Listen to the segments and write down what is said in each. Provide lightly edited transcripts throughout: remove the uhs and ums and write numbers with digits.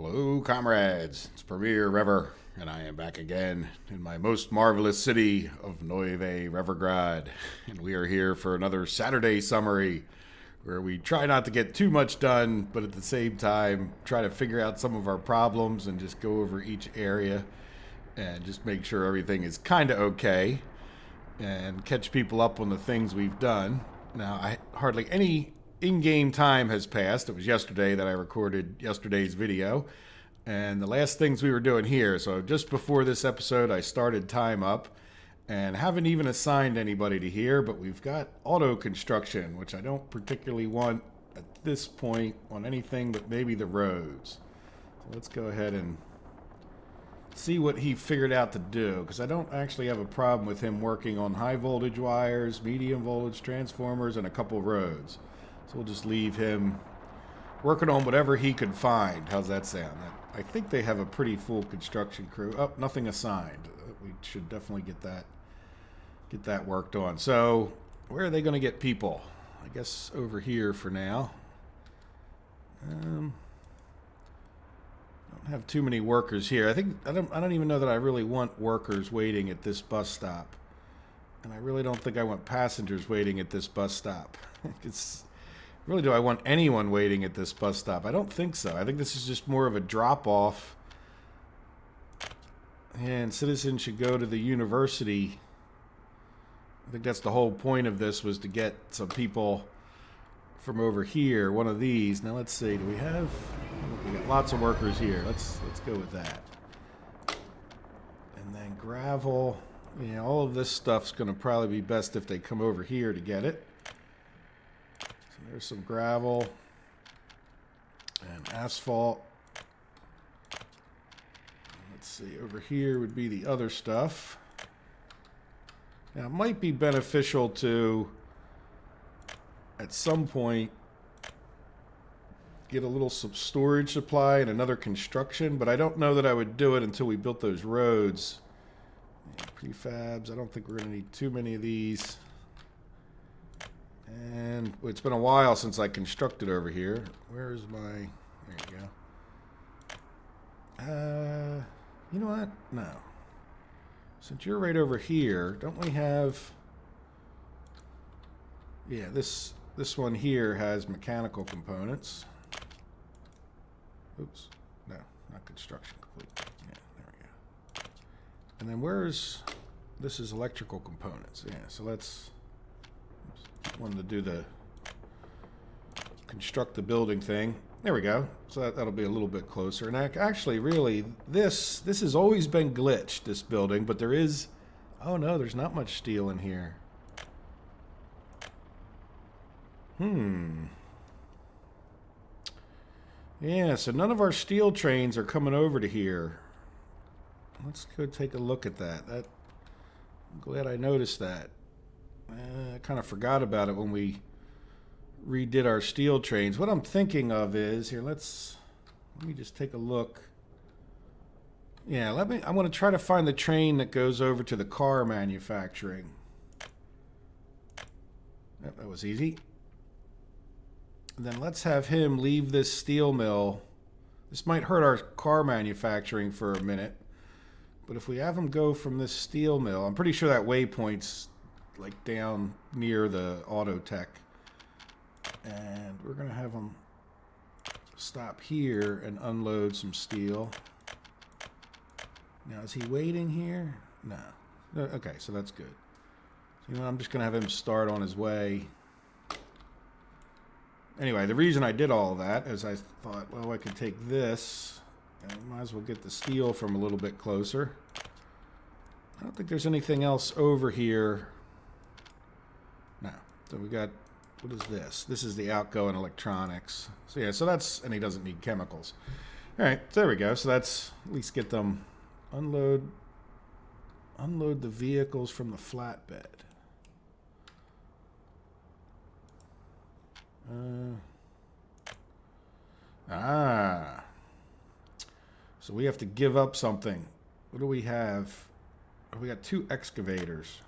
Hello, comrades. It's Premier Rever, and I am back again in my most marvelous city of Neuve Revergrad. And we are here for another Saturday summary where we try not to get too much done, but at the same time try to figure out some of our problems and just go over each area and just make sure everything is kind of okay and catch people up on the things we've done. Now, hardly any in-game time has passed. It was yesterday that I recorded yesterday's video, and the last things we were doing here. So just before this episode, I started time up, and haven't even assigned anybody to here. But we've got auto construction, which I don't particularly want at this point on anything but maybe the roads. So let's go ahead and see what he figured out to do, because I don't actually have a problem with him working on high voltage wires, medium voltage transformers, and a couple roads. So we'll just leave him working on whatever he could find. How's that sound? I think they have a pretty full construction crew. Oh, nothing assigned. We should definitely get that worked on. So where are they going to get people? I guess over here for now. Don't have too many workers here. I don't even know that I really want workers waiting at this bus stop, and I really don't think I want passengers waiting at this bus stop. Really, do I want anyone waiting at this bus stop? I don't think so. I think this is just more of a drop-off. And citizens should go to the university. I think that's the whole point of this, was to get some people from over here. One of these. Now, let's see. Do we have... We got lots of workers here. Let's go with that. And then gravel. Yeah, all of this stuff's going to probably be best if they come over here to get it. There's some gravel and asphalt. Let's see, over here would be the other stuff. Now, it might be beneficial to, at some point, get a little storage supply and another construction, but I don't know that I would do it until we built those roads. Yeah, prefabs, I don't think we're going to need too many of these. And it's been a while since I constructed over here. Where's my... There you go. You know what? No. Since you're right over here, don't we have... Yeah, this one here has mechanical components. Oops. No, not construction complete. Yeah, there we go. And then where's... This is electrical components. Yeah, so let's... Wanted to do the construct the building thing. There we go. So that'll be a little bit closer. And actually, really, this has always been glitched, this building, but there is... Oh, no, there's not much steel in here. Yeah, so none of our steel trains are coming over to here. Let's go take a look at that. I'm glad I noticed that. I kind of forgot about it when we redid our steel trains. What I'm thinking of is, here, let me just take a look. Yeah, I want to try to find the train that goes over to the car manufacturing. Yep, that was easy. And then let's have him leave this steel mill. This might hurt our car manufacturing for a minute, but if we have him go from this steel mill, I'm pretty sure that waypoint's like down near the auto tech, and we're gonna have them stop here and unload some steel. Now, is he waiting here? No. Okay, so that's good. So, I'm just gonna have him start on his way. Anyway, the reason I did all that is I thought, well, I could take this and might as well get the steel from a little bit closer. I don't think there's anything else over here. No. So we got, what is this? This is the outgoing electronics. So yeah, so that's, and he doesn't need chemicals. All right, so there we go. So that's, at least get them, unload the vehicles from the flatbed. So we have to give up something. What do we have? Oh, we got 2 excavators.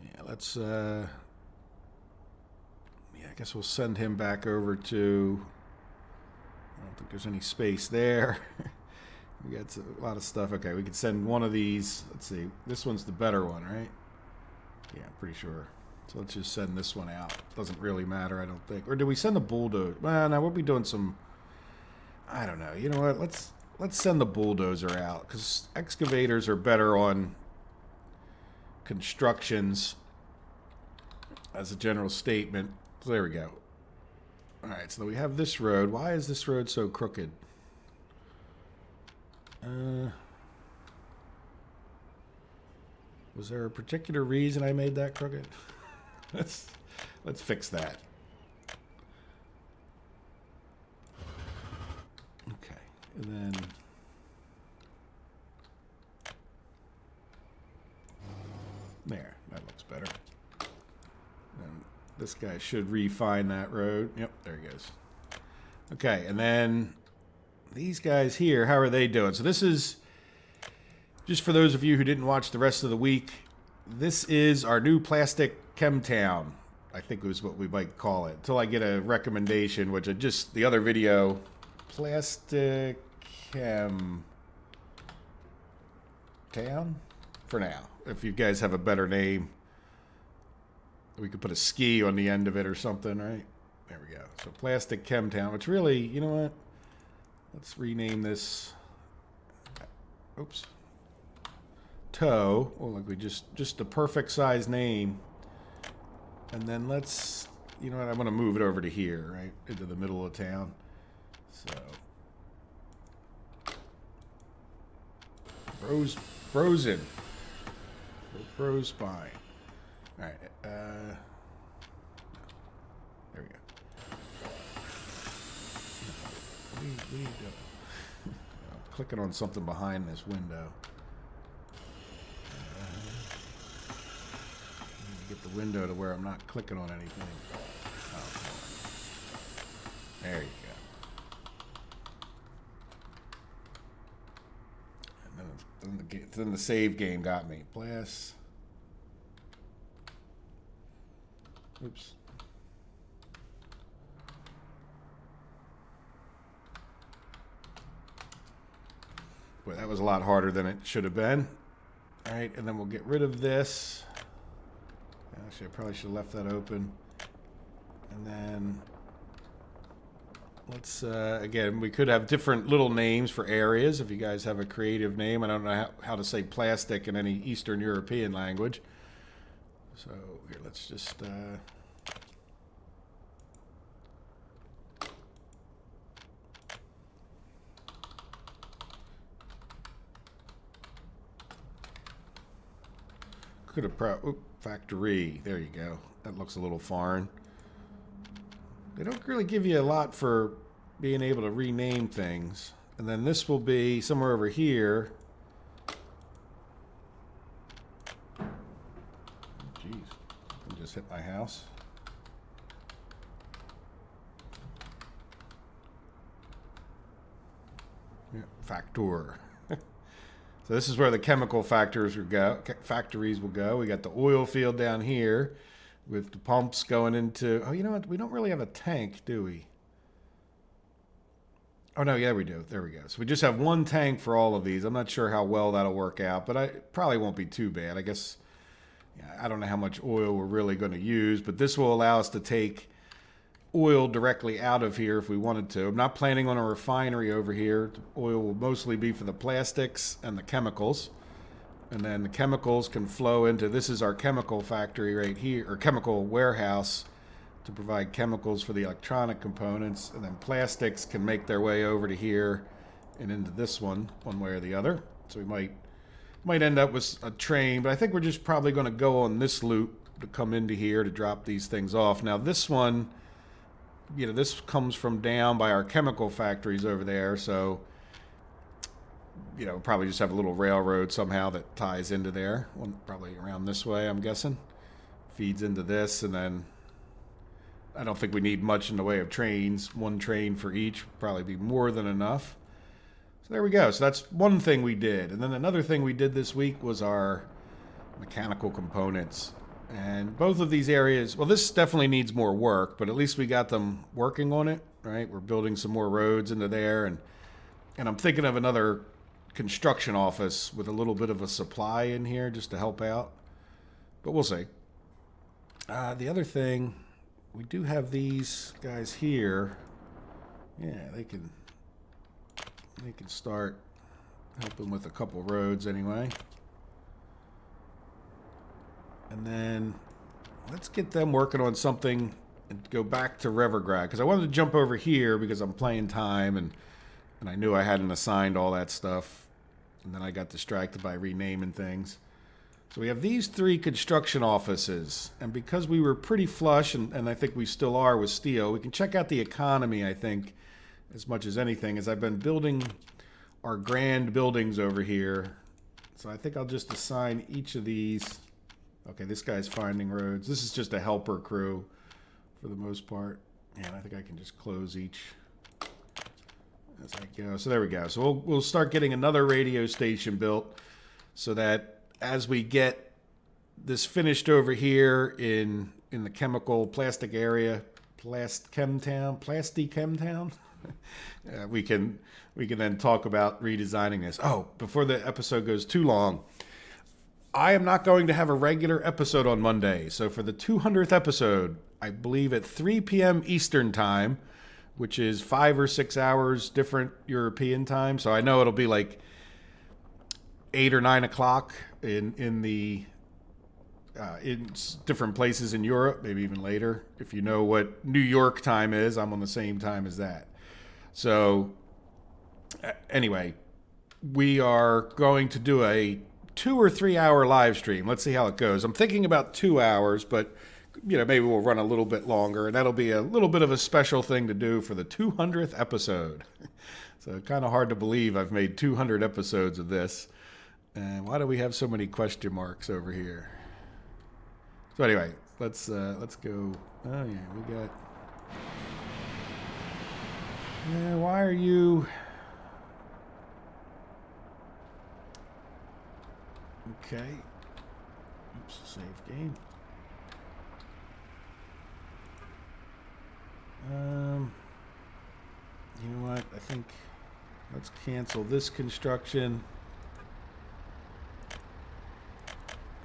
Yeah, let's I guess we'll send him back over to don't think there's any space there. We got a lot of stuff. Okay, we could send one of these. Let's see. This one's the better one, right? Yeah, pretty sure. So let's just send this one out. Doesn't really matter, I don't think. Or do we send the bulldozer? Well, now we'll be doing some... I don't know. You know what? Let's send the bulldozer out, because excavators are better on constructions as a general statement. So there we go. All right, so we have this road. Why is this road so crooked? Was there a particular reason I made that crooked? Let's fix that. Okay, and then there, that looks better. And this guy should refine that road. Yep, there he goes. Okay, and then these guys here, how are they doing? So this is, just for those of you who didn't watch the rest of the week, this is our new plastic chem town. I think it was what we might call it. Until I get a recommendation, which I just, the other video, plastic chem town? For now. If you guys have a better name, we could put a ski on the end of it or something, right? There we go. So plastic chem town, which really, you know what? Let's rename this. Oops. Toe. Oh, like we just the perfect size name. And then let's, you know what? I'm going to move it over to here, right? Into the middle of town. So. Frozen. Bros spine. All right. There we go. What are you doing? I'm clicking on something behind this window. Get the window to where I'm not clicking on anything. Oh, there you go. And then the save game got me. Blast. Oops. Boy, that was a lot harder than it should have been. All right, and then we'll get rid of this. Actually, I probably should have left that open. And then let's, again, we could have different little names for areas if you guys have a creative name. I don't know how to say plastic in any Eastern European language. So here, let's just... could have factory. There you go. That looks a little foreign. They don't really give you a lot for being able to rename things. And then this will be somewhere over here. Jeez, I just hit my house. Yeah, factor. So this is where the chemical factories will go. We got the oil field down here with the pumps going into... Oh, you know what? We don't really have a tank, do we? Oh, no, yeah, we do. There we go. So we just have one tank for all of these. I'm not sure how well that'll work out, but it probably won't be too bad. I guess, yeah, I don't know how much oil we're really going to use, but this will allow us to take oil directly out of here if we wanted to. I'm not planning on a refinery over here. The oil will mostly be for the plastics and the chemicals. And then the chemicals can flow into, this is our chemical factory right here, or chemical warehouse to provide chemicals for the electronic components. And then plastics can make their way over to here and into this one way or the other. So we might end up with a train, but I think we're just probably going to go on this loop to come into here to drop these things off. Now this one, you know, this comes from down by our chemical factories over there, so, you know, we'll probably just have a little railroad somehow that ties into there. One probably around this way, I'm guessing. Feeds into this, and then I don't think we need much in the way of trains. One train for each would probably be more than enough. So there we go. So that's one thing we did. And then another thing we did this week was our mechanical components. And both of these areas, well, this definitely needs more work, but at least we got them working on it. right? We're building some more roads into there, and I'm thinking of another construction office with a little bit of a supply in here just to help out. But we'll see. The other thing, we do have these guys here. Yeah, they can start helping with a couple roads anyway. And then let's get them working on something and go back to Revergrad, because I wanted to jump over here because I'm playing time, and I knew I hadn't assigned all that stuff, and then I got distracted by renaming things. So we have these 3 construction offices, and because we were pretty flush, and I think we still are with steel, we can check out the economy, I think, as much as anything, as I've been building our grand buildings over here. So I think I'll just assign each of these. Okay, this guy's finding roads. This is just a helper crew for the most part. And I think I can just close each as I go. So there we go. So we'll start getting another radio station built so that as we get this finished over here in the chemical plastic area, Plastic Chem Town, we can then talk about redesigning this. Oh, before the episode goes too long, I am not going to have a regular episode on Monday. So for the 200th episode, I believe at 3 p.m. Eastern time, which is 5 or 6 hours different European time. So I know it'll be like 8 or 9 o'clock in different places in Europe, maybe even later. If you know what New York time is, I'm on the same time as that. So anyway, we are going to do a 2 or 3 hour live stream. Let's see how it goes. I'm thinking about 2 hours, but maybe we'll run a little bit longer, and that'll be a little bit of a special thing to do for the 200th episode. So kind of hard to believe I've made 200 episodes of this. And why do we have so many question marks over here? So anyway, let's go. Oh yeah, we got. Yeah, why are you? Okay. Oops, save game. You know what? I think let's cancel this construction.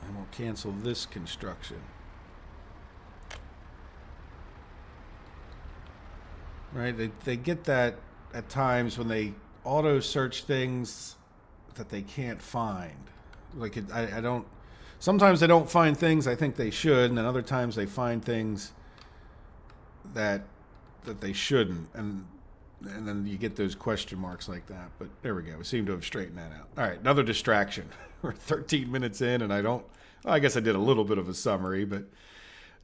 And we'll cancel this construction. Right? They get that at times when they auto search things that they can't find. Like I don't. Sometimes they don't find things I think they should, and then other times they find things that they shouldn't, and then you get those question marks like that. But there we go. We seem to have straightened that out. All right, another distraction. We're 13 minutes in, and I guess I did a little bit of a summary, but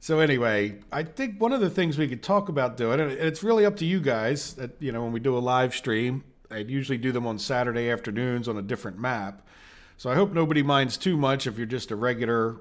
so anyway, I think one of the things we could talk about doing, and it's really up to you guys, that when we do a live stream, I'd usually do them on Saturday afternoons on a different map. So I hope nobody minds too much if you're just a regular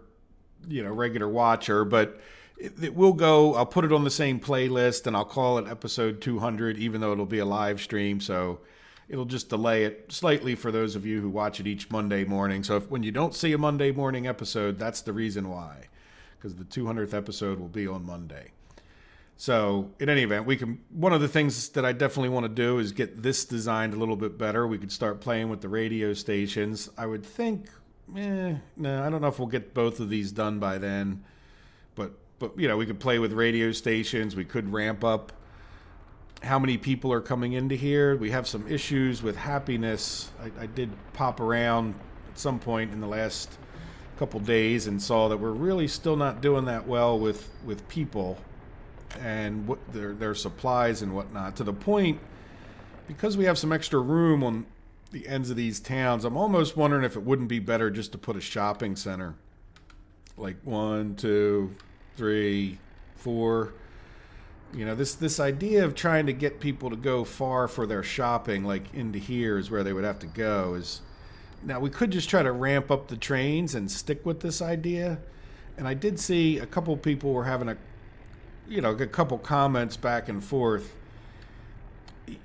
watcher, but it will go. I'll put it on the same playlist, and I'll call it episode 200, even though it'll be a live stream. So it'll just delay it slightly for those of you who watch it each Monday morning. So when you don't see a Monday morning episode, that's the reason why, because the 200th episode will be on Monday. So in any event, one of the things that I definitely want to do is get this designed a little bit better. We could start playing with the radio stations. I would think, no, I don't know if we'll get both of these done by then, but we could play with radio stations. We could ramp up how many people are coming into here. We have some issues with happiness. I did pop around at some point in the last couple days and saw that we're really still not doing that well with people and what their supplies and whatnot, to the point, because we have some extra room on the ends of these towns, I'm almost wondering if it wouldn't be better just to put a shopping center, like 1, 2, 3, 4. This idea of trying to get people to go far for their shopping, like into here is where they would have to go. Now we could just try to ramp up the trains and stick with this idea. And I did see a couple people were having a couple comments back and forth.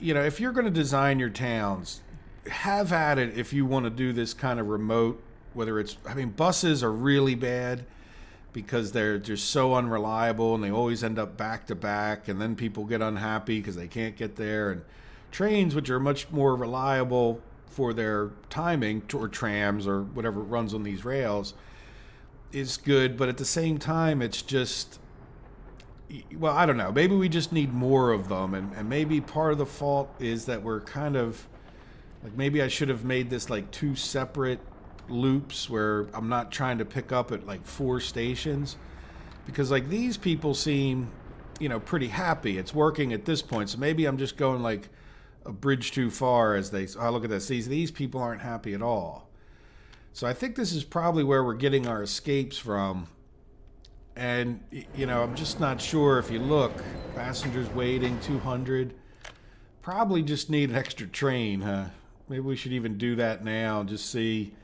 If you're going to design your towns, have at it if you want to do this kind of remote, buses are really bad. because they're just so unreliable and they always end up back to back, and then people get unhappy because they can't get there. And trains, which are much more reliable for their timing, or trams or whatever runs on these rails, is good, but at the same time it's just, well, I don't know, maybe we just need more of them, and maybe part of the fault is that we're kind of like, maybe I should have made this like 2 separate loops where I'm not trying to pick up at like 4 stations, because like these people seem, pretty happy. It's working at this point, so maybe I'm just going like a bridge too far. As they, oh, look at this, these people aren't happy at all. So I think this is probably where we're getting our escapes from. And I'm just not sure. If you look, passengers waiting 200, probably just need an extra train, huh? Maybe we should even do that now and just see,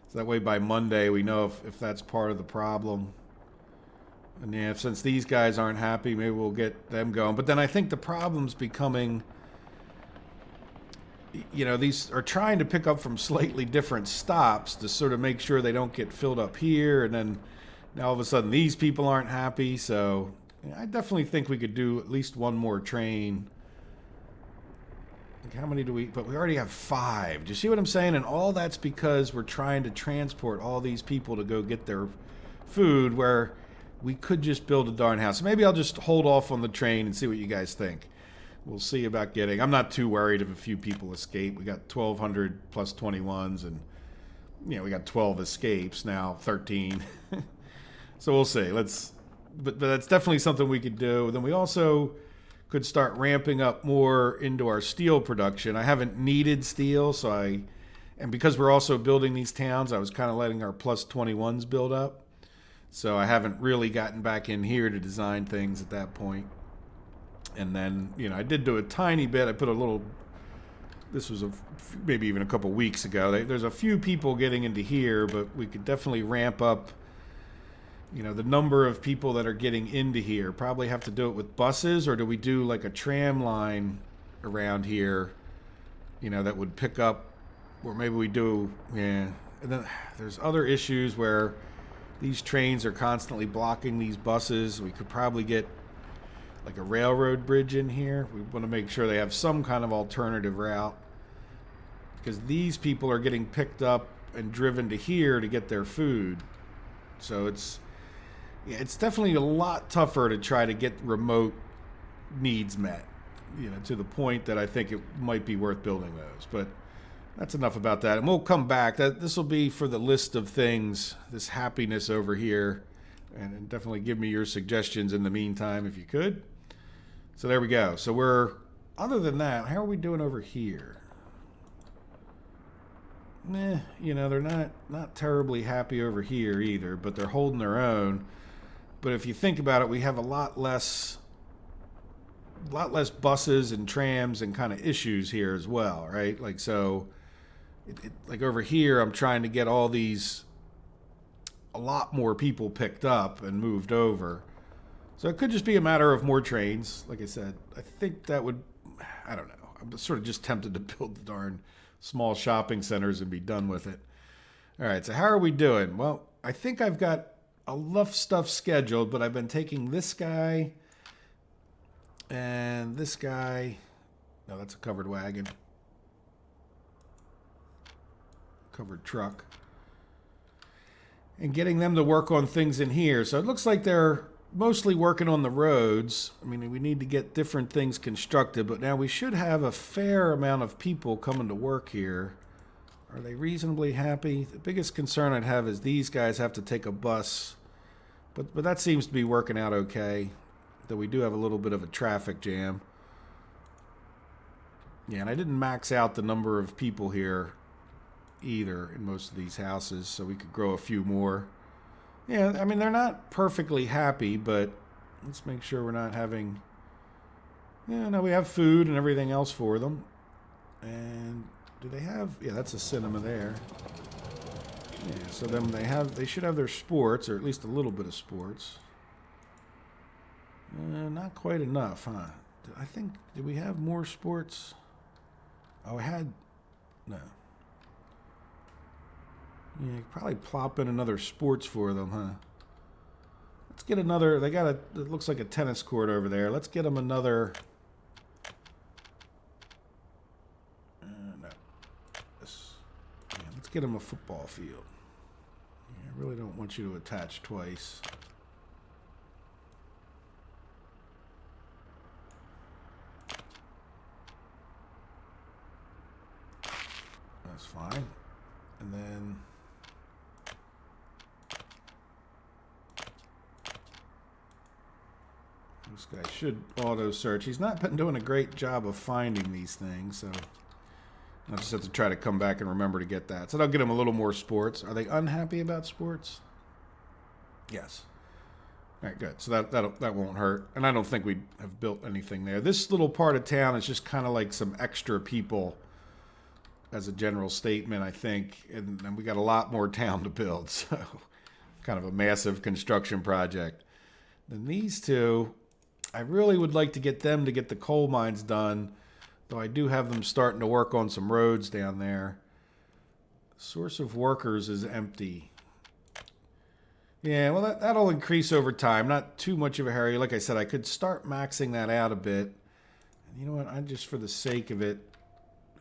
so that way by Monday we know if that's part of the problem. And yeah, since these guys aren't happy, maybe we'll get them going. But then I think the problem's becoming, these are trying to pick up from slightly different stops to sort of make sure they don't get filled up here. And then now all of a sudden these people aren't happy. So I definitely think we could do at least one more train. Like, how many do we, but we already have 5. Do you see what I'm saying? And all that's because we're trying to transport all these people to go get their food, where we could just build a darn house. So maybe I'll just hold off on the train and see what you guys think. We'll see about getting, I'm not too worried if a few people escape. We got 1,200 plus 21s, and we got 12 escapes now, 13. So we'll see. But that's definitely something we could do. Then we also could start ramping up more into our steel production. I haven't needed steel, and because we're also building these towns, I was kind of letting our plus 21s build up. So I haven't really gotten back in here to design things at that point. And then, I did do a tiny bit. I put a little, this was maybe even a couple weeks ago. There's a few people getting into here, but we could definitely ramp up, the number of people that are getting into here. Probably have to do it with buses, or do we do like a tram line around here, that would pick up, or maybe we do, yeah. And then there's other issues where these trains are constantly blocking these buses. We could probably get like a railroad bridge in here. We want to make sure they have some kind of alternative route, because these people are getting picked up and driven to here to get their food. So it's definitely a lot tougher to try to get remote needs met, to the point that I think it might be worth building those. But that's enough about that. And we'll come back. This will be for the list of things, this happiness over here. And definitely give me your suggestions in the meantime, if you could. So there we go. So other than that, how are we doing over here? They're not terribly happy over here either, but they're holding their own. But if you think about it, we have a lot less buses and trams and kind of issues here as well, right? Like, so like over here, I'm trying to get all these, a lot more people picked up and moved over. So it could just be a matter of more trains. Like I said, I think that would, I don't know. I'm sort of just tempted to build the darn small shopping centers and be done with it. All right, so how are we doing? Well, I think I've got enough stuff scheduled, but I've been taking this guy and this guy. No, that's a covered wagon. Covered truck. And getting them to work on things in here. So it looks like they're mostly working on the roads. I mean, we need to get different things constructed, but now we should have a fair amount of people coming to work here. Are they reasonably happy? The biggest concern I'd have is these guys have to take a bus, but that seems to be working out okay. Though we do have a little bit of a traffic jam. Yeah, and I didn't max out the number of people here either in most of these houses, so we could grow a few more. Yeah, I mean, they're not perfectly happy, but let's make sure we're not having... Yeah, no, we have food and everything else for them. And do they have... Yeah, that's a cinema there. Yeah, so then they should have their sports, or at least a little bit of sports. Not quite enough, huh? Did we have more sports? Oh, I had... No. Yeah, you could probably plop in another sports for them, huh? Let's get another. They got it looks like a tennis court over there. Let's get them another. No. Yeah, let's get them a football field. Yeah, I really don't want you to attach twice. That's fine. And then this guy should auto search. He's not been doing a great job of finding these things, so I'll just have to try to come back and remember to get that. So that'll get him a little more sports. Are they unhappy about sports? Yes. All right, good. So that won't hurt. And I don't think we have built anything there. This little part of town is just kind of like some extra people as a general statement, I think. And we got a lot more town to build, so kind of a massive construction project. Then these two, I really would like to get them to get the coal mines done, though I do have them starting to work on some roads down there. Source of workers is empty. Yeah, well, that'll increase over time. Not too much of a hurry. Like I said, I could start maxing that out a bit. And you know what? I just, for the sake of it,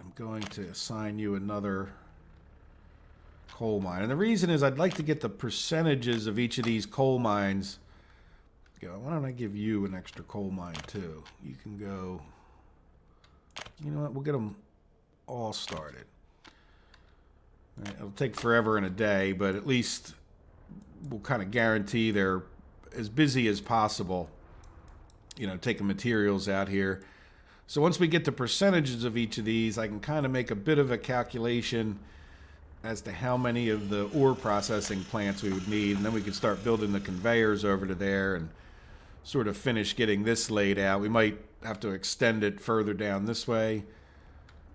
I'm going to assign you another coal mine. And the reason is I'd like to get the percentages of each of these coal mines. Why don't I give you an extra coal mine too? You can go. You know what? We'll get them all started. All right, it'll take forever and a day, but at least we'll kind of guarantee they're as busy as possible. You know, taking materials out here. So once we get the percentages of each of these, I can kind of make a bit of a calculation as to how many of the ore processing plants we would need, and then we could start building the conveyors over to there and sort of finish getting this laid out. We might have to extend it further down this way.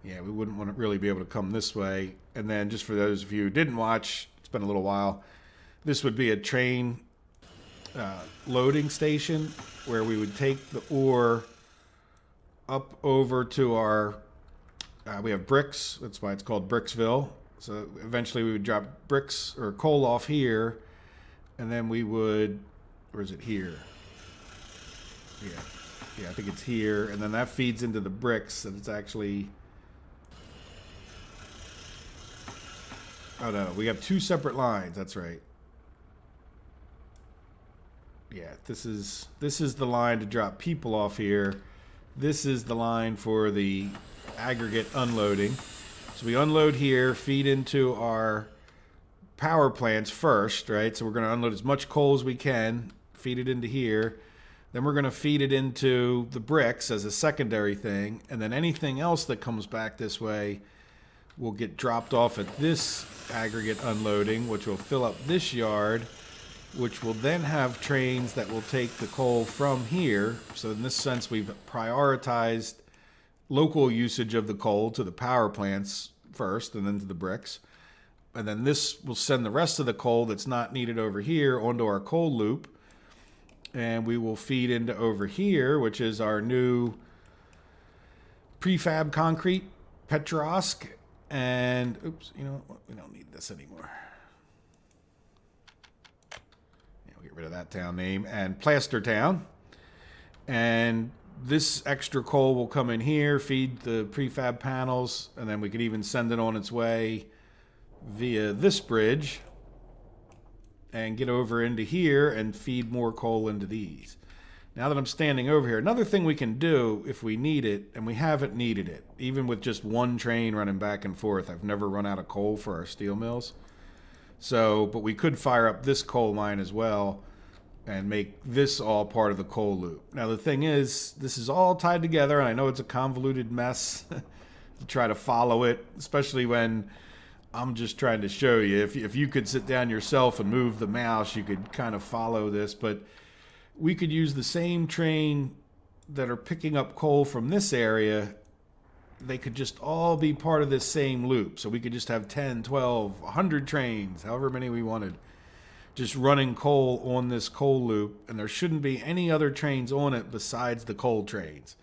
Yeah, we wouldn't want to really be able to come this way. And then just for those of you who didn't watch, it's been a little while, this would be a train loading station where we would take the ore up over to our, we have bricks, that's why it's called Bricksville. So eventually we would drop bricks or coal off here, and then we would, or is it here? Yeah, I think it's here, and then that feeds into the bricks, and it's actually... Oh, no, we have two separate lines, that's right. Yeah, this is the line to drop people off here. This is the line for the aggregate unloading. So we unload here, feed into our power plants first, right? So we're going to unload as much coal as we can, feed it into here. Then we're going to feed it into the bricks as a secondary thing. And then anything else that comes back this way will get dropped off at this aggregate unloading, which will fill up this yard, which will then have trains that will take the coal from here. So in this sense, we've prioritized local usage of the coal to the power plants first and then to the bricks. And then this will send the rest of the coal that's not needed over here onto our coal loop. And we will feed into over here, which is our new prefab concrete, Petrosk. And, oops, you know what? We don't need this anymore. Yeah, we'll get rid of that town name. And Plastertown. And this extra coal will come in here, feed the prefab panels, and then we could even send it on its way via this bridge and get over into here and feed more coal into these. Now that I'm standing over here, another thing we can do if we need it, and we haven't needed it, even with just one train running back and forth. I've never run out of coal for our steel mills. So, but we could fire up this coal mine as well and make this all part of the coal loop. Now the thing is, this is all tied together, and I know it's a convoluted mess to try to follow it, especially when I'm just trying to show you. If you could sit down yourself and move the mouse, you could kind of follow this. But we could use the same train that are picking up coal from this area. They could just all be part of this same loop. So we could just have 10, 12, 100 trains, however many we wanted, just running coal on this coal loop. And there shouldn't be any other trains on it besides the coal trains.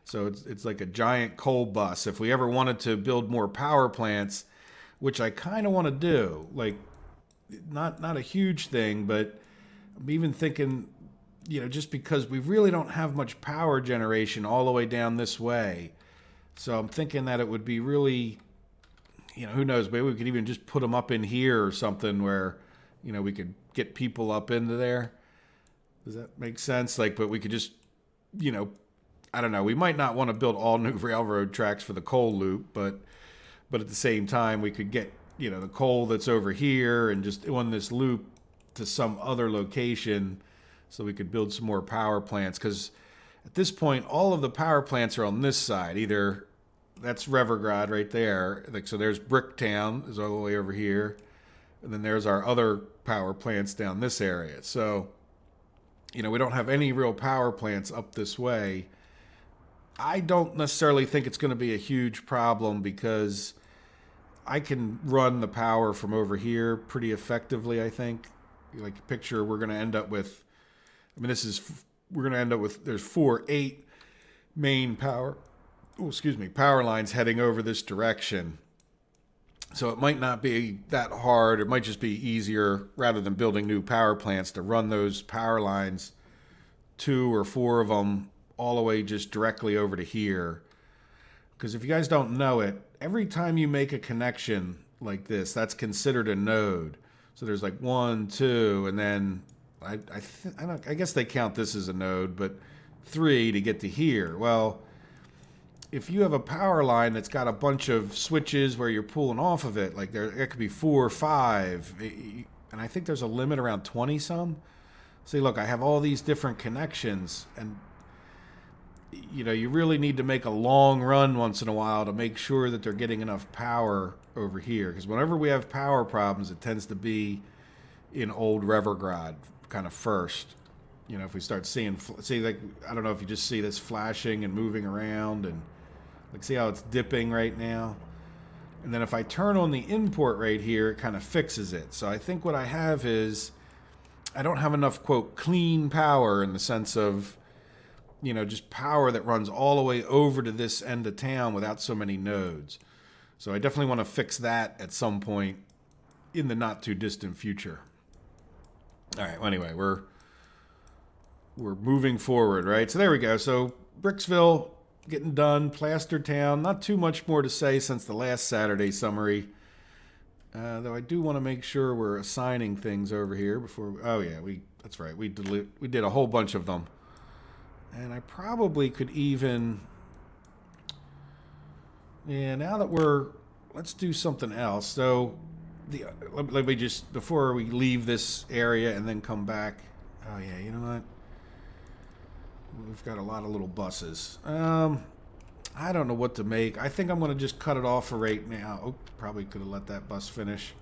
So it's like a giant coal bus. If we ever wanted to build more power plants, which I kind of want to do, like not a huge thing, but I'm even thinking, just because we really don't have much power generation all the way down this way. So I'm thinking that it would be really, who knows, maybe we could even just put them up in here or something where, we could get people up into there. Does that make sense? But we could just, I don't know. We might not want to build all new railroad tracks for the coal loop, but at the same time, we could get, the coal that's over here and just on this loop to some other location so we could build some more power plants. Because at this point, all of the power plants are on this side. Either that's Revergrad right there. So there's Bricktown is all the way over here. And then there's our other power plants down this area. So, we don't have any real power plants up this way. I don't necessarily think it's going to be a huge problem because I can run the power from over here pretty effectively, I think. Picture, we're going to end up with, there's 8 main power lines heading over this direction. So it might not be that hard. It might just be easier, rather than building new power plants, to run those power lines, 2 or 4 of them, all the way just directly over to here. Because if you guys don't know it, every time you make a connection like this, that's considered a node. So there's 1, 2, and then I guess they count this as a node, but 3 to get to here. Well, if you have a power line that's got a bunch of switches where you're pulling off of it, it could be 4 or 5, and I think there's a limit around 20 some. See, look, I have all these different connections, and you really need to make a long run once in a while to make sure that they're getting enough power over here. Because whenever we have power problems, it tends to be in old Revergrad kind of first. If we start seeing, I don't know if you just see this flashing and moving around, and see how it's dipping right now. And then if I turn on the import right here, it kind of fixes it. So I think what I have is, I don't have enough, quote, clean power in the sense of, just power that runs all the way over to this end of town without so many nodes. So I definitely want to fix that at some point in the not too distant future. All right, well, anyway, we're moving forward, right? So there we go. So Bricksville getting done, Plastertown, not too much more to say since the last Saturday summary. Though I do want to make sure we're assigning things over here before. Oh yeah, that's right. We did a whole bunch of them, and I probably could even. Yeah, now that let's do something else. So let me just, before we leave this area and then come back. Oh yeah, you know what? We've got a lot of little buses. I don't know what to make. I think I'm going to just cut it off for right now. Oh, probably could have let that bus finish.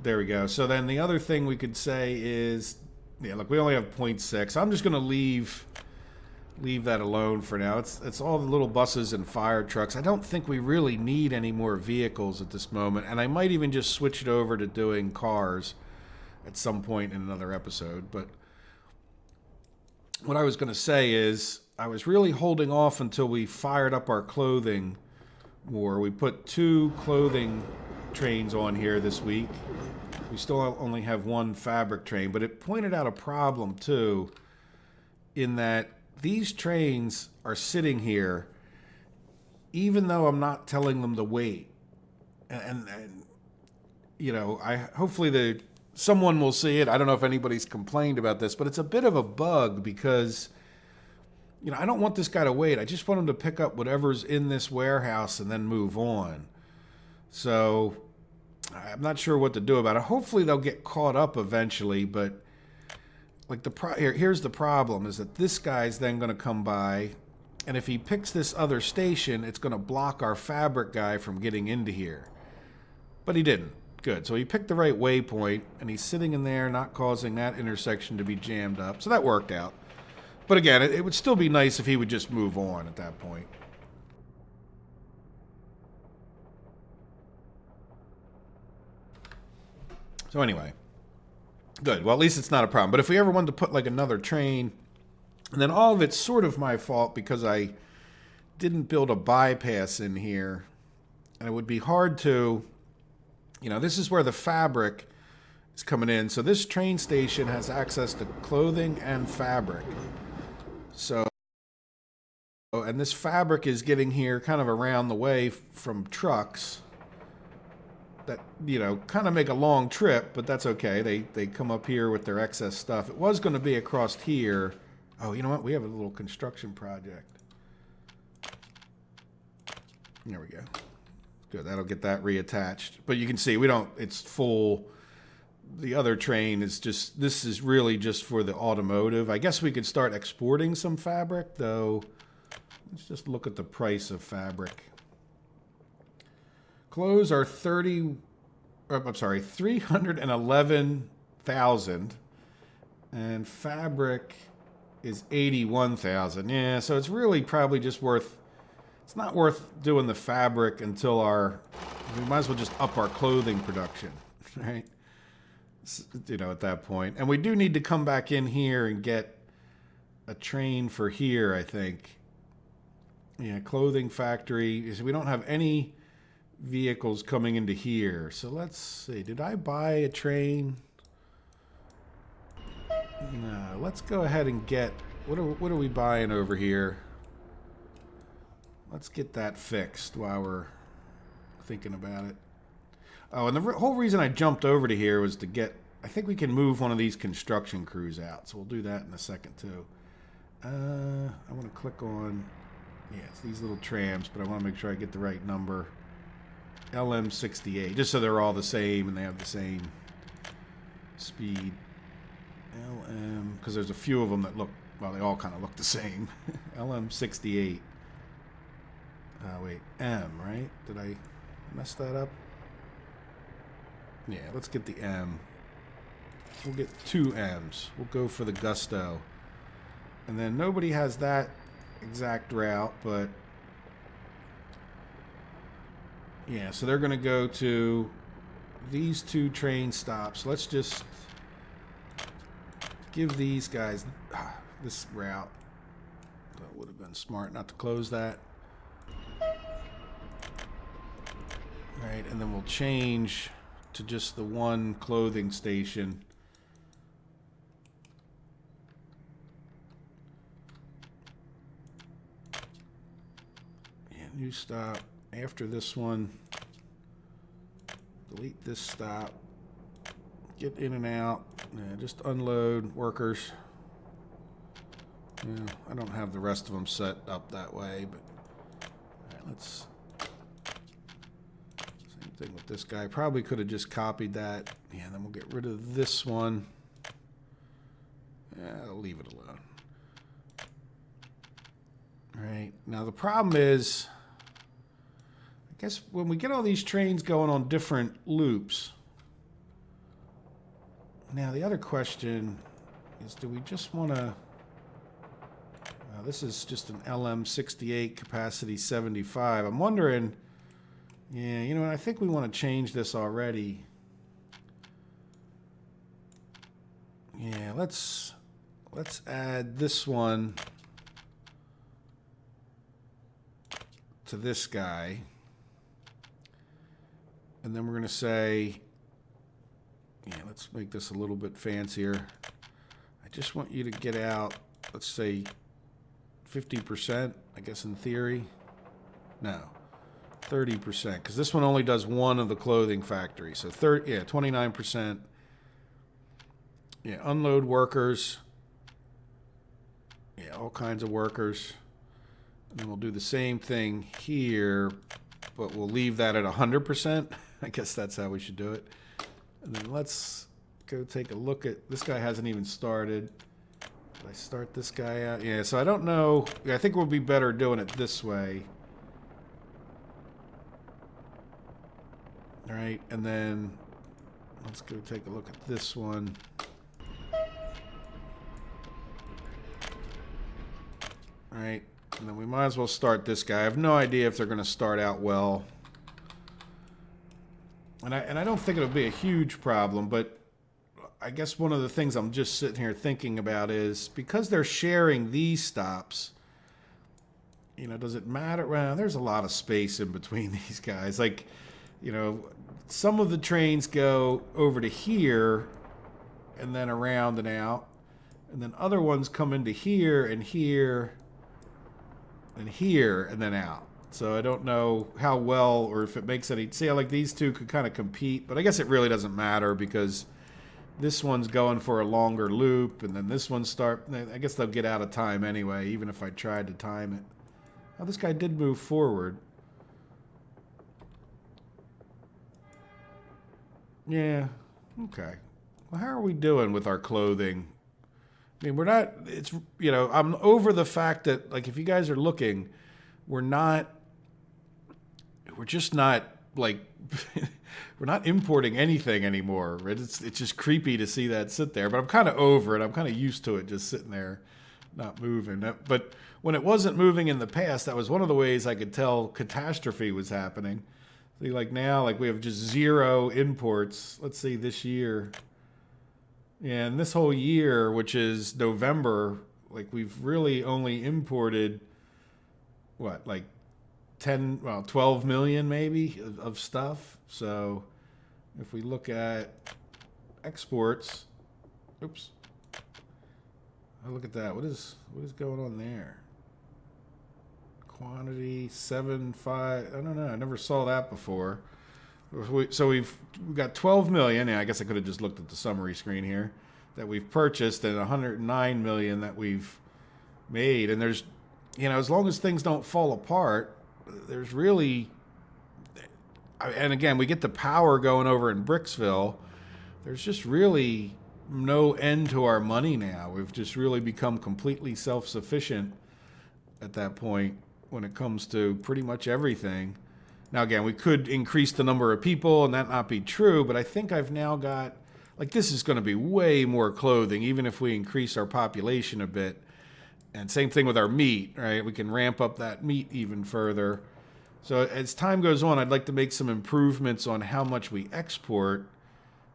There we go. So then the other thing we could say is, yeah, look, we only have 0.6. I'm just going to leave that alone for now. It's all the little buses and fire trucks. I don't think we really need any more vehicles at this moment, and I might even just switch it over to doing cars at some point in another episode. But what I was going to say is, I was really holding off until we fired up our clothing more. We put 2 clothing trains on here this week. We still only have 1 fabric train, but it pointed out a problem too, in that these trains are sitting here even though I'm not telling them to wait. And hopefully someone will see it. I don't know if anybody's complained about this, but it's a bit of a bug because I don't want this guy to wait. I just want him to pick up whatever's in this warehouse and then move on. So I'm not sure what to do about it. Hopefully they'll get caught up eventually, but here's the problem, is that this guy's then going to come by, and if he picks this other station, it's going to block our fabric guy from getting into here. But he didn't. Good. So he picked the right waypoint, and he's sitting in there, not causing that intersection to be jammed up. So that worked out. But again, it would still be nice if he would just move on at that point. So anyway, good. Well, at least it's not a problem. But if we ever wanted to put another train, and then all of it's sort of my fault because I didn't build a bypass in here, and it would be hard to, this is where the fabric is coming in. So this train station has access to clothing and fabric. So, and this fabric is getting here kind of around the way from trucks that, you know, kind of make a long trip, but that's okay. They come up here with their excess stuff. It was going to be across here. Oh, you know what? We have a little construction project. There we go. Good. That'll get that reattached. But you can see we don't, it's full. The other train is just, this is really just for the automotive. I guess we could start exporting some fabric, though. Let's just look at the price of fabric. Clothes are 311,000. And fabric is 81,000. Yeah, so it's really probably just worth, it's not worth doing the fabric until we might as well just up our clothing production, right? You know, at that point. And we do need to come back in here and get a train for here, I think. Yeah, clothing factory. We don't have any vehicles coming into here. So let's see. Did I buy a train? No. Let's go ahead and get, what are we buying over here? Let's get that fixed while we're thinking about it. Oh, and the whole reason I jumped over to here was to get, I think we can move one of these construction crews out. So we'll do that in a second too. I want to click on, yeah, it's these little trams, but I want to make sure I get the right number. LM68, just so they're all the same and they have the same speed. LM, because there's a few of them that look, well, they all kind of look the same. LM68. Wait, M, right? Did I mess that up? Yeah, let's get the M. We'll get 2 M's. We'll go for the Gusto. And then nobody has that exact route, but yeah, so they're going to go to these 2 train stops. Let's just give these guys this route. That would have been smart not to close that. All right, and then we'll change to just the one clothing station. Yeah, new stop. After this one, delete this stop. Get in and out. Yeah, just unload workers. Yeah, I don't have the rest of them set up that way, but all right, let's. Thing with this guy. Probably could have just copied that. Yeah, then we'll get rid of this one. Yeah, I'll leave it alone. All right. Now the problem is, I guess when we get all these trains going on different loops. Now the other question is, do we just want to... this is just an LM68 capacity 75. I'm wondering... Yeah, you know what? I think we want to change this already. Yeah, let's add this one to this guy. And then we're going to say, yeah, let's make this a little bit fancier. I just want you to get out, let's say 50%, I guess in theory. No. 30%, because this one only does one of the clothing factory. So 29%. Yeah, unload workers. Yeah, all kinds of workers. And then we'll do the same thing here, but we'll leave that at 100%. I guess that's how we should do it. And then let's go take a look at, this guy hasn't even started. Did I start this guy out? Yeah, so I don't know. I think we'll be better doing it this way. All right, and then let's go take a look at this one. All right, and then we might as well start this guy. I have no idea if they're going to start out well. And I don't think it'll be a huge problem, but I guess one of the things I'm just sitting here thinking about is, because they're sharing these stops, you know, does it matter? Well, there's a lot of space in between these guys. Like, you know, some of the trains go over to here and then around and out. And then other ones come into here and here and here and then out. So I don't know how well or if it makes any... See how like these two could kind of compete, but I guess it really doesn't matter because this one's going for a longer loop and then this one I guess they'll get out of time anyway, even if I tried to time it. Oh, this guy did move forward. Yeah, okay. Well, how are we doing with our clothing? I mean, we're not, it's, you know, I'm over the fact that, like, if you guys are looking, we're just not, like, we're not importing anything anymore. Right? It's just creepy to see that sit there, but I'm kind of over it. I'm kind of used to it just sitting there, not moving. But when it wasn't moving in the past, that was one of the ways I could tell catastrophe was happening. See, like now, like we have just 0 imports. Let's see, this year. Yeah, and this whole year, which is November, like we've really only imported, what, like 12 million maybe of stuff. So if we look at exports, oops. Oh, look at that. What is going on there? Quantity 7.5. I don't know. I never saw that before. So we've got 12 million. Yeah, I guess I could have just looked at the summary screen here that we've purchased and 109 million that we've made. And there's, you know, as long as things don't fall apart, there's really, and again, we get the power going over in Bricksville. There's just really no end to our money now. We've just really become completely self-sufficient at that point when it comes to pretty much everything. Now, again, we could increase the number of people and that not be true, but I think I've now got, like, this is going to be way more clothing, even if we increase our population a bit. And same thing with our meat, right? We can ramp up that meat even further. So as time goes on, I'd like to make some improvements on how much we export,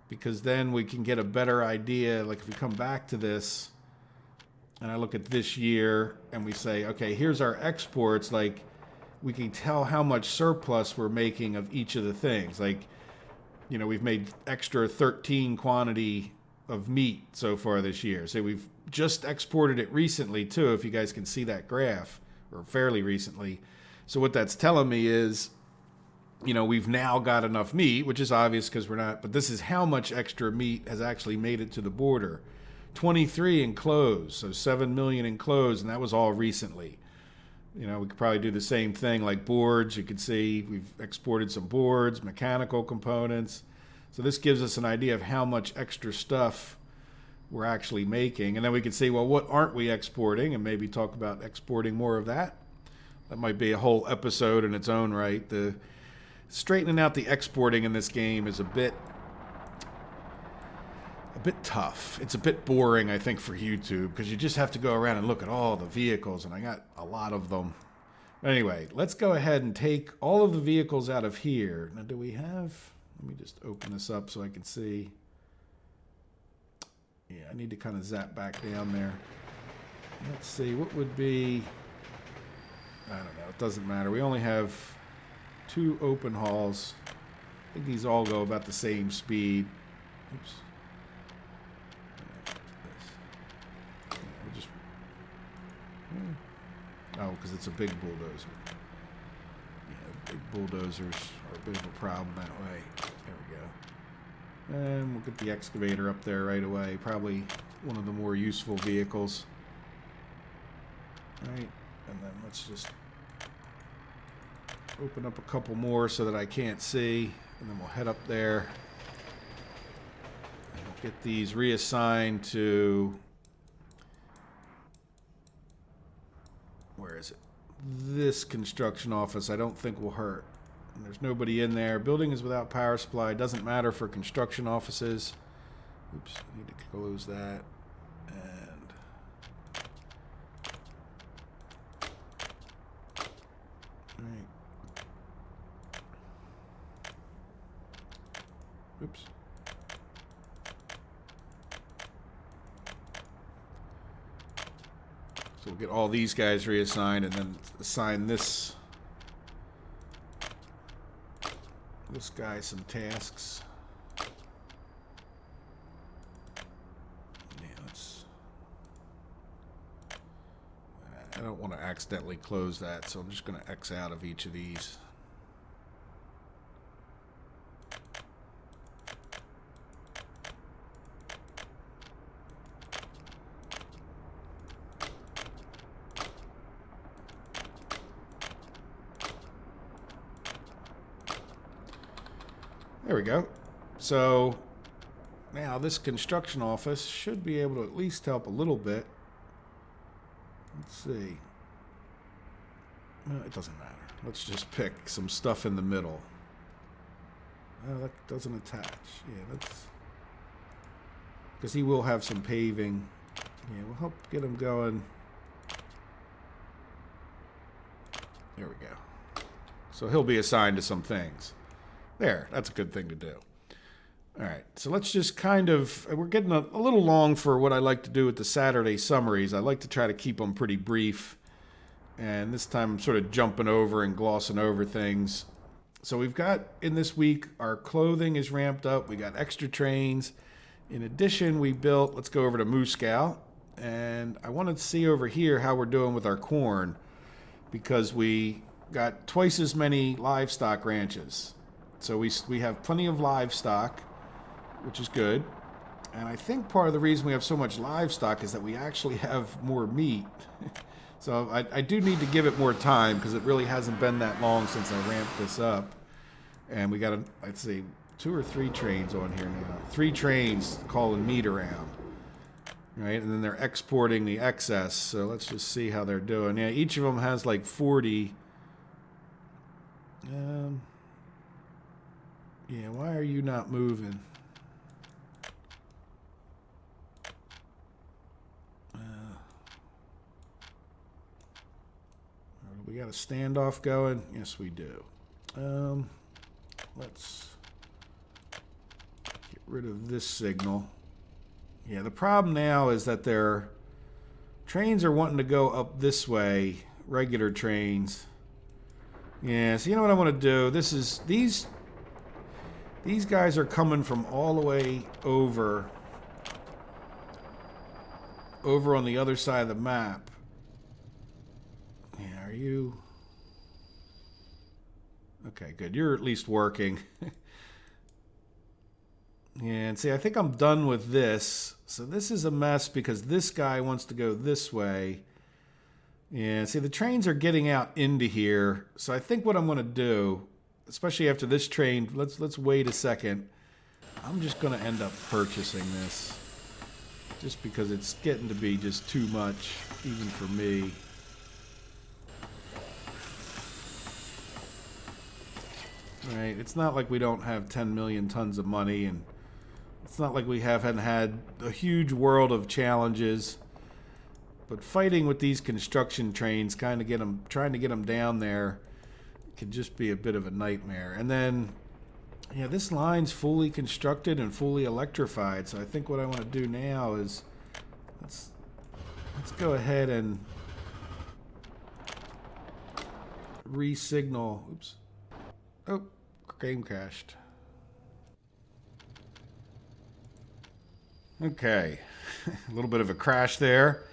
because then we can get a better idea. Like if we come back to this and I look at this year and we say, okay, here's our exports, like we can tell how much surplus we're making of each of the things. Like, you know, we've made extra 13 quantity of meat so far this year. So we've just exported it recently too, if you guys can see that graph, or fairly recently. So what that's telling me is, you know, we've now got enough meat, which is obvious because we're not, but this is how much extra meat has actually made it to the border. 23 in clothes, so 7 million in clothes, and that was all recently. You know, we could probably do the same thing like boards. You can see we've exported some boards, mechanical components. So this gives us an idea of how much extra stuff we're actually making. And then we can see, well, what aren't we exporting? And maybe talk about exporting more of that. That might be a whole episode in its own right. The straightening out the exporting in this game is a bit tough. It's a bit boring, I think, for YouTube, because you just have to go around and look at all the vehicles, and I got a lot of them. Anyway, let's go ahead and take all of the vehicles out of here. Now, do we have... Let me just open this up so I can see. Yeah, I need to kind of zap back down there. Let's see, what would be... I don't know, it doesn't matter. We only have 2 open hauls. I think these all go about the same speed. Oops. Oh, because it's a big bulldozer. Yeah, big bulldozers are a bit of a problem that way. There we go. And we'll get the excavator up there right away. Probably one of the more useful vehicles. Right, and then let's just open up a couple more so that I can't see. And then we'll head up there. And we'll get these reassigned to... Where is it? This construction office I don't think will hurt. And there's nobody in there. Building is without power supply. Doesn't matter for construction offices. Oops, I need to close that. And all right. Oops. So we'll get all these guys reassigned and then assign this this guy some tasks. I don't want to accidentally close that, so I'm just going to X out of each of these. There we go. So now this construction office should be able to at least help a little bit. Let's see. It doesn't matter. Let's just pick some stuff in the middle. That doesn't attach. Yeah, that's... because he will have some paving. Yeah, we'll help get him going. There we go. So he'll be assigned to some things. There, that's a good thing to do. All right, so let's just kind of... we're getting a little long for what I like to do with the Saturday summaries. I like to try to keep them pretty brief. And this time I'm sort of jumping over and glossing over things. So we've got, in this week, our clothing is ramped up. We got extra trains. In addition, we built... let's go over to Moscow. And I wanted to see over here how we're doing with our corn. Because we got twice as many livestock ranches. So we have plenty of livestock, which is good. And I think part of the reason we have so much livestock is that we actually have more meat. So I do need to give it more time because it really hasn't been that long since I ramped this up. And we got, let's see, 2 or 3 trains on here now. 3 trains calling meat around. Right, and then they're exporting the excess. So let's just see how they're doing. Yeah, each of them has like 40. Yeah, why are you not moving? We got a standoff going? Yes, we do. Let's get rid of this signal. Yeah, the problem now is that their trains are wanting to go up this way, regular trains. Yeah, so you know what I want to do? This is these guys are coming from all the way over on the other side of the map. Yeah, are you... okay, good. You're at least working. Yeah, and see, I think I'm done with this. So this is a mess because this guy wants to go this way. Yeah, see, the trains are getting out into here. So I think what I'm going to do, especially after this train, let's wait a second. I'm just going to end up purchasing this. Just because it's getting to be just too much, even for me. Right, it's not like we don't have 10 million tons of money, and it's not like we haven't had a huge world of challenges. But fighting with these construction trains, trying to get them down there, can just be a bit of a nightmare. And then, yeah, this line's fully constructed and fully electrified. So I think what I want to do now is let's go ahead and re-signal. Oops. Oh, game crashed. Okay, a little bit of a crash there,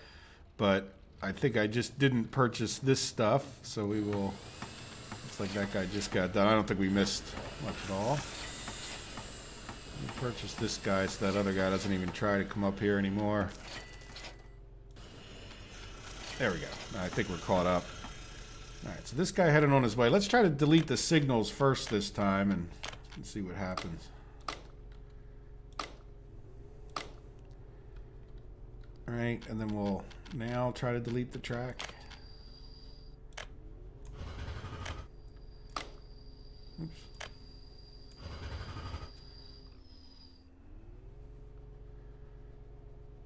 but I think I just didn't purchase this stuff, so we will... looks like that guy just got done. I don't think we missed much at all. We purchased this guy so that other guy doesn't even try to come up here anymore. There we go. I think we're caught up. Alright, so this guy headed on his way. Let's try to delete the signals first this time and see what happens. Alright, and then we'll now try to delete the track. Oops.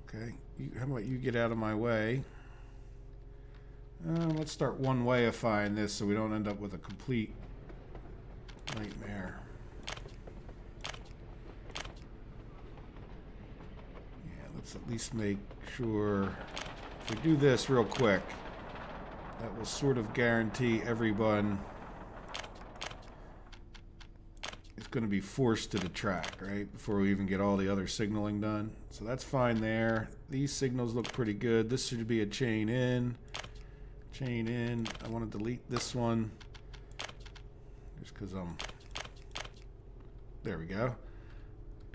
Okay, how about you get out of my way? Let's start one-wayifying this so we don't end up with a complete nightmare. Yeah, let's at least make sure if we do this real quick, that will sort of guarantee everyone going to be forced to the track, right? Before we even get all the other signaling done. So that's fine there. These signals look pretty good. This should be a chain in. Chain in. I want to delete this one. Just because there we go.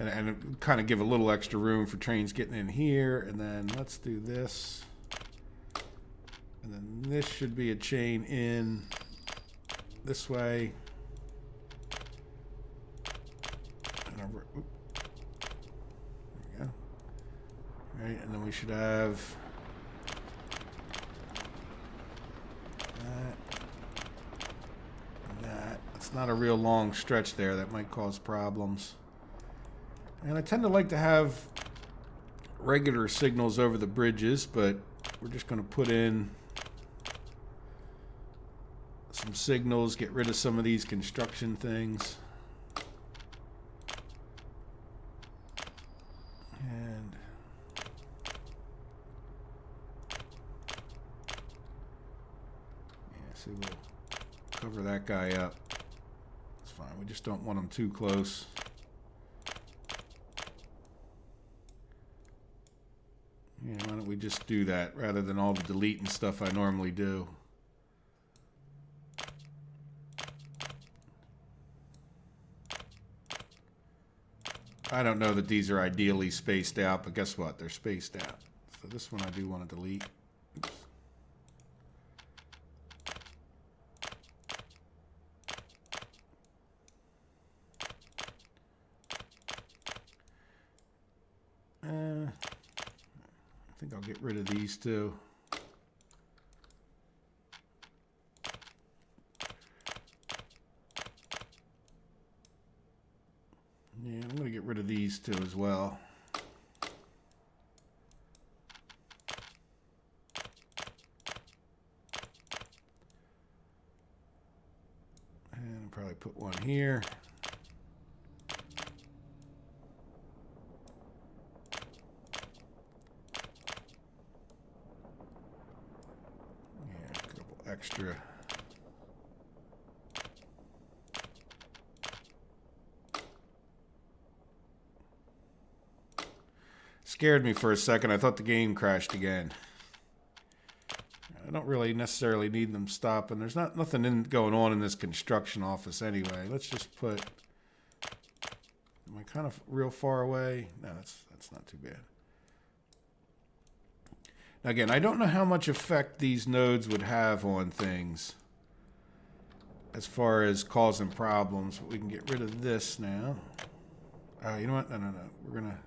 And kind of give a little extra room for trains getting in here. And then let's do this. And then this should be a chain in this way. And over, there we go. Right, and then we should have that. And that. It's not a real long stretch there. That might cause problems. And I tend to like to have regular signals over the bridges, but we're just going to put in some signals, get rid of some of these construction things. And yeah, see, we'll cover that guy up. It's fine. We just don't want them too close. Yeah, why don't we just do that rather than all the deleting stuff I normally do. I don't know that these are ideally spaced out, but guess what? They're spaced out. So this one I do want to delete. Oops. I think I'll get rid of these two. Yeah, I'm going to get rid of these two as well. And I'll probably put one here. Yeah, a couple extra. Scared me for a second. I thought the game crashed again. I don't really necessarily need them stopping. There's nothing going on in this construction office anyway. Let's just put. Am I kind of real far away? No, that's not too bad. Now again, I don't know how much effect these nodes would have on things as far as causing problems. But we can get rid of this now. You know what? No. We're gonna.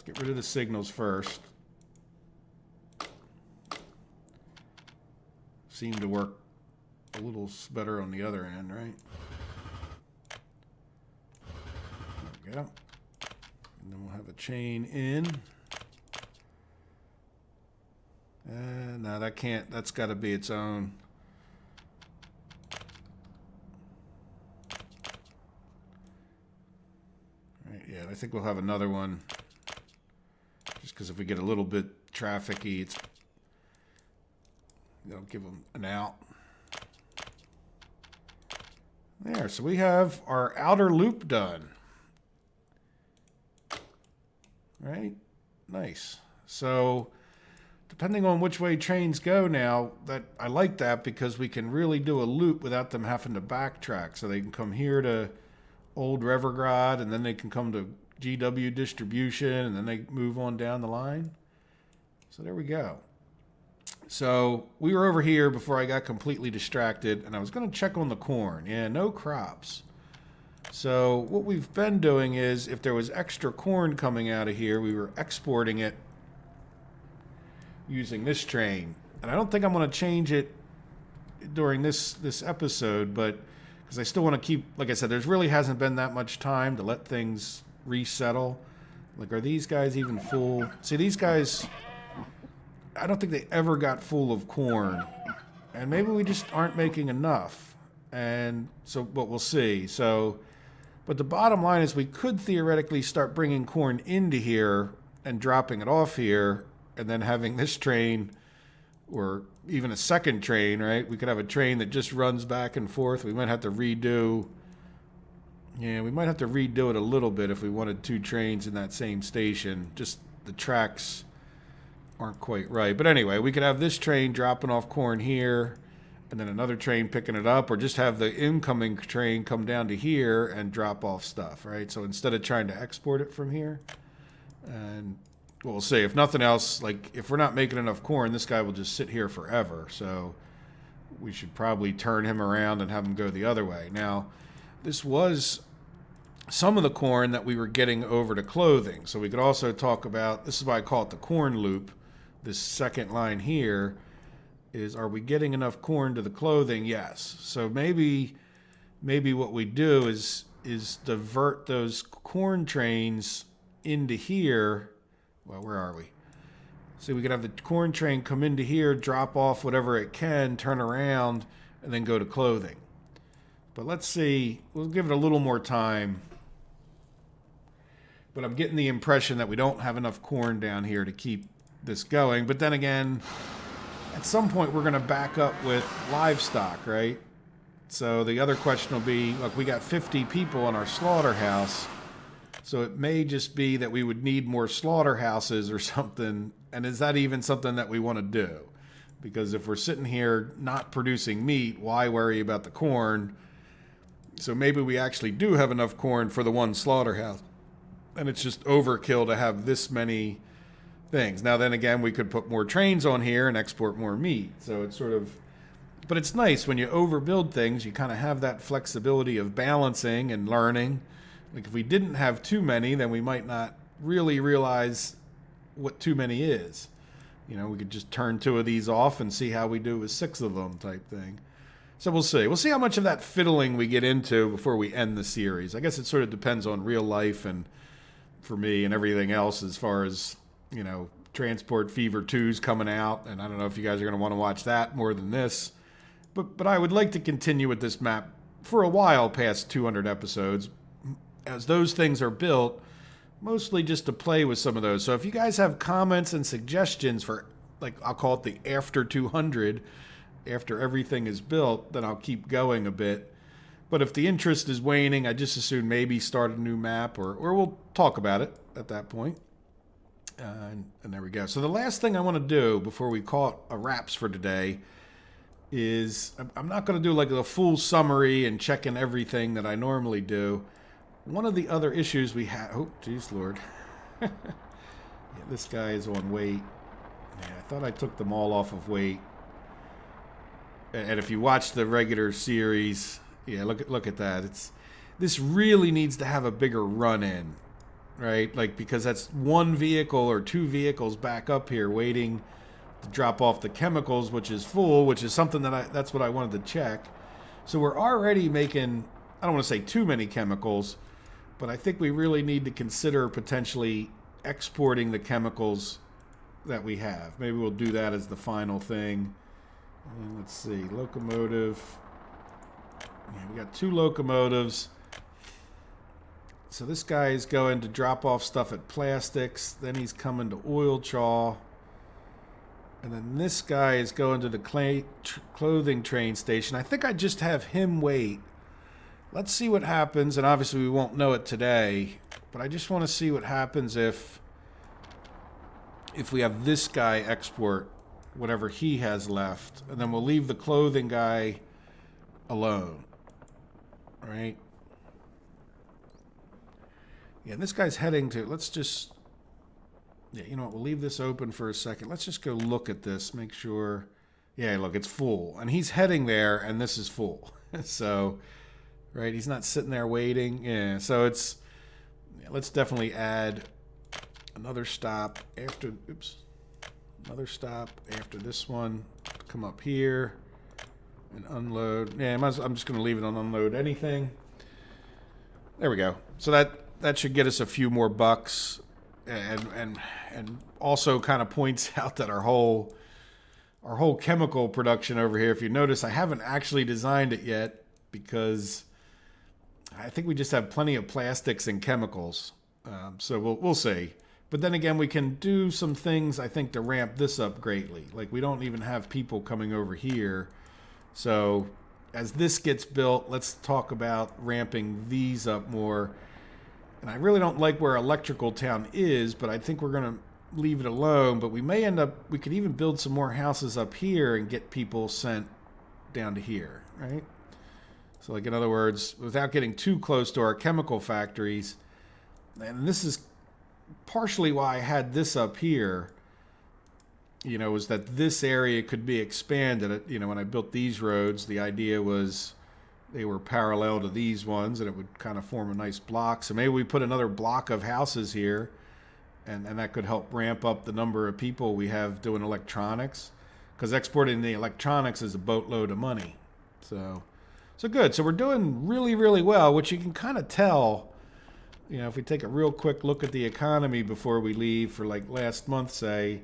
Get rid of the signals first. Seem to work a little better on the other end, right? There we go. And then we'll have a chain in. No, that can't. That's got to be its own. Right, yeah, I think we'll have another one. Just because if we get a little bit trafficy, it's, give them an out. There, so we have our outer loop done. Right? Nice. So, depending on which way trains go now, I like that because we can really do a loop without them having to backtrack. So they can come here to Old Revergrad, and then they can come to GW distribution, and then they move on down the line. So there we go. So we were over here before I got completely distracted, and I was going to check on the corn. Yeah, no crops. So what we've been doing is if there was extra corn coming out of here, we were exporting it using this train. And I don't think I'm going to change it during this episode, but because I still want to keep, like I said, there's really hasn't been that much time to let things resettle. Like, are these guys even full? See, these guys, I don't think they ever got full of corn, and maybe we just aren't making enough. And so, but we'll see. So, but the bottom line is we could theoretically start bringing corn into here and dropping it off here, and then having this train, or even a second train, right? We could have a train that just runs back and forth. We might have to redo Yeah, we might have to redo it a little bit if we wanted 2 trains in that same station. Just the tracks aren't quite right. But anyway, we could have this train dropping off corn here, and then another train picking it up, or just have the incoming train come down to here and drop off stuff, right? So instead of trying to export it from here, and we'll see. If nothing else, like if we're not making enough corn, this guy will just sit here forever. So we should probably turn him around and have him go the other way. Now, this was some of the corn that we were getting over to clothing. So we could also talk about, this is why I call it the corn loop. This second line here is, are we getting enough corn to the clothing? Yes. So maybe what we do is divert those corn trains into here. Well, where are we? So we could have the corn train come into here, drop off whatever it can, turn around, and then go to clothing. But let's see. We'll give it a little more time. But I'm getting the impression that we don't have enough corn down here to keep this going. But then again, at some point we're going to back up with livestock, right? So the other question will be, look, we got 50 people in our slaughterhouse. So it may just be that we would need more slaughterhouses or something. And is that even something that we want to do? Because if we're sitting here not producing meat, why worry about the corn? So maybe we actually do have enough corn for the one slaughterhouse. And it's just overkill to have this many things. Now, then again, we could put more trains on here and export more meat. So it's sort of, but it's nice when you overbuild things, you kind of have that flexibility of balancing and learning. Like if we didn't have too many, then we might not really realize what too many is. You know, we could just turn 2 of these off and see how we do with 6 of them type thing. So we'll see. We'll see how much of that fiddling we get into before we end the series. I guess it sort of depends on real life and for me and everything else as far as, you know, Transport Fever 2's coming out. And I don't know if you guys are going to want to watch that more than this. But I would like to continue with this map for a while past 200 episodes as those things are built, mostly just to play with some of those. So if you guys have comments and suggestions for, like, I'll call it the after 200, after everything is built, then I'll keep going a bit. But if the interest is waning, I just assume maybe start a new map, or we'll talk about it at that point. And there we go. So the last thing I want to do before we call it a wraps for today is, I'm not going to do like a full summary and checking everything that I normally do. One of the other issues we have, oh, geez, Lord. Yeah, this guy is on weight. Yeah, I thought I took them all off of weight. And if you watch the regular series, yeah, look at that. This really needs to have a bigger run-in, right? Like, because that's 1 vehicle or 2 vehicles back up here waiting to drop off the chemicals, which is full, which is something that's what I wanted to check. So we're already making, I don't want to say too many chemicals, but I think we really need to consider potentially exporting the chemicals that we have. Maybe we'll do that as the final thing. And let's see, locomotive. Yeah, we got 2 locomotives. So this guy is going to drop off stuff at plastics. Then he's coming to oil chaw. And then this guy is going to the clothing train station. I think I just have him wait. Let's see what happens. And obviously we won't know it today. But I just want to see what happens if we have this guy export whatever he has left. And then we'll leave the clothing guy alone. Right? Yeah, this guy's heading to, let's just, yeah, you know what, we'll leave this open for a second. Let's just go look at this, make sure, yeah, look, it's full. And he's heading there, and this is full. So, right, he's not sitting there waiting. Yeah, so it's, yeah, let's definitely add another stop after, oops, another stop after this one. Come up here and unload. Yeah, I'm just going to leave it on unload anything. There we go. So that should get us a few more bucks, and also kind of points out that our whole chemical production over here, if you notice, I haven't actually designed it yet because I think we just have plenty of plastics and chemicals. So we'll see. But then again, we can do some things, I think, to ramp this up greatly. Like, we don't even have people coming over here. So as this gets built, let's talk about ramping these up more. And I really don't like where Electrical Town is, but I think we're going to leave it alone. But we may end up, we could even build some more houses up here and get people sent down to here, right? So like, in other words, without getting too close to our chemical factories, and this is partially why I had this up here, you know, was that this area could be expanded. You know, when I built these roads, the idea was they were parallel to these ones and it would kind of form a nice block. So maybe we put another block of houses here, and that could help ramp up the number of people we have doing electronics, because exporting the electronics is a boatload of money. So good. So we're doing really, really well, which you can kind of tell, you know, if we take a real quick look at the economy before we leave for like last month, say,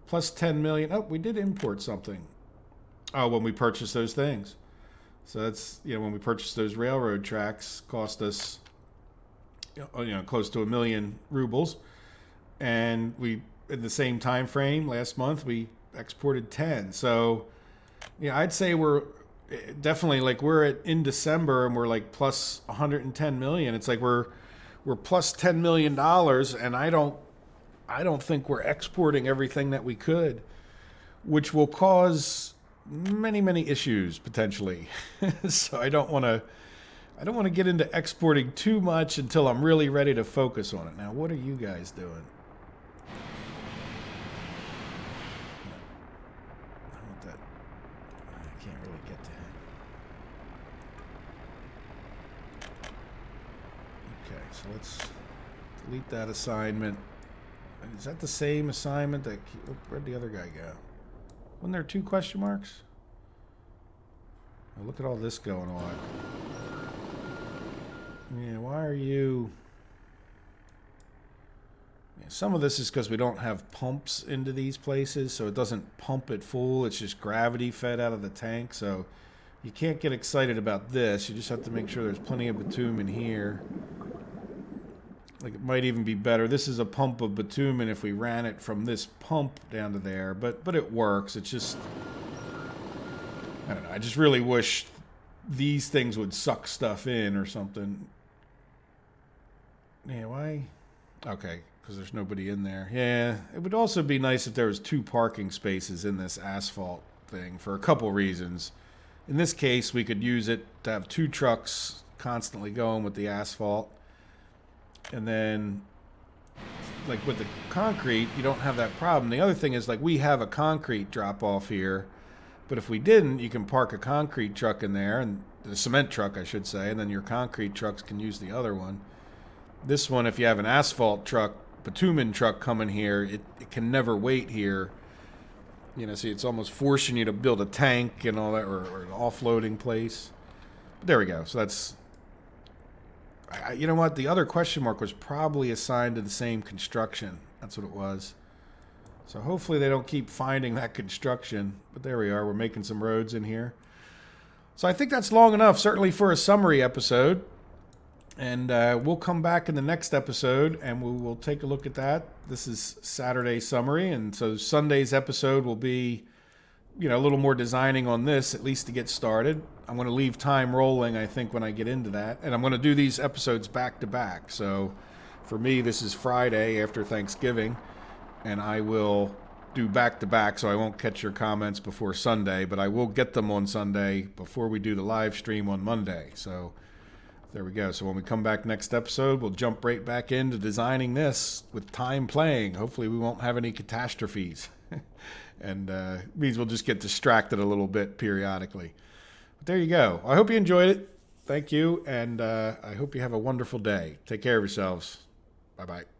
plus 10 million. Oh, we did import something. Oh, when we purchased those things. So that's, you know, when we purchased those railroad tracks, cost us, you know, close to 1 million rubles. And we, in the same time frame last month, we exported 10. So, yeah, I'd say we're definitely, like, we're in December and we're like plus 110 million. It's like we're plus $10 million, and I don't think we're exporting everything that we could, which will cause many, many issues potentially. So I don't want to get into exporting too much until I'm really ready to focus on it. Now, what are you guys doing? I can't really get to him. Okay, so let's delete that assignment. Is that the same assignment that, where'd the other guy go? Wasn't there 2 question marks? Oh, look at all this going on. Yeah, why are you... Yeah, some of this is because we don't have pumps into these places, so it doesn't pump it full. It's just gravity fed out of the tank, so you can't get excited about this. You just have to make sure there's plenty of bitumen here. Like, it might even be better. This is a pump of bitumen if we ran it from this pump down to there, but it works. It's just, I don't know. I just really wish these things would suck stuff in or something. Yeah, why? Okay, because there's nobody in there. Yeah, it would also be nice if there was 2 parking spaces in this asphalt thing for a couple reasons. In this case, we could use it to have 2 trucks constantly going with the asphalt. And then, like, with the concrete, you don't have that problem. The other thing is, like, we have a concrete drop-off here, but if we didn't, you can park a concrete truck in there, and the cement truck, I should say, and then your concrete trucks can use the other one. This one, if you have an asphalt truck, bitumen truck coming here, it can never wait here. You know, see, it's almost forcing you to build a tank and all that, or an offloading place. But there we go. So that's... you know what? The other question mark was probably assigned to the same construction. That's what it was. So hopefully they don't keep finding that construction. But there we are. We're making some roads in here. So I think that's long enough, certainly for a summary episode. And we'll come back in the next episode and we will take a look at that. This is Saturday summary. And so Sunday's episode will be, you know, a little more designing on this, at least to get started. I'm going to leave time rolling, I think, when I get into that. And I'm going to do these episodes back to back. So for me, this is Friday after Thanksgiving. And I will do back to back, so I won't catch your comments before Sunday. But I will get them on Sunday before we do the live stream on Monday. So there we go. So when we come back next episode, we'll jump right back into designing this with time playing. Hopefully we won't have any catastrophes. And means we'll just get distracted a little bit periodically. But there you go. I hope you enjoyed it. Thank you, and I hope you have a wonderful day. Take care of yourselves. Bye-bye.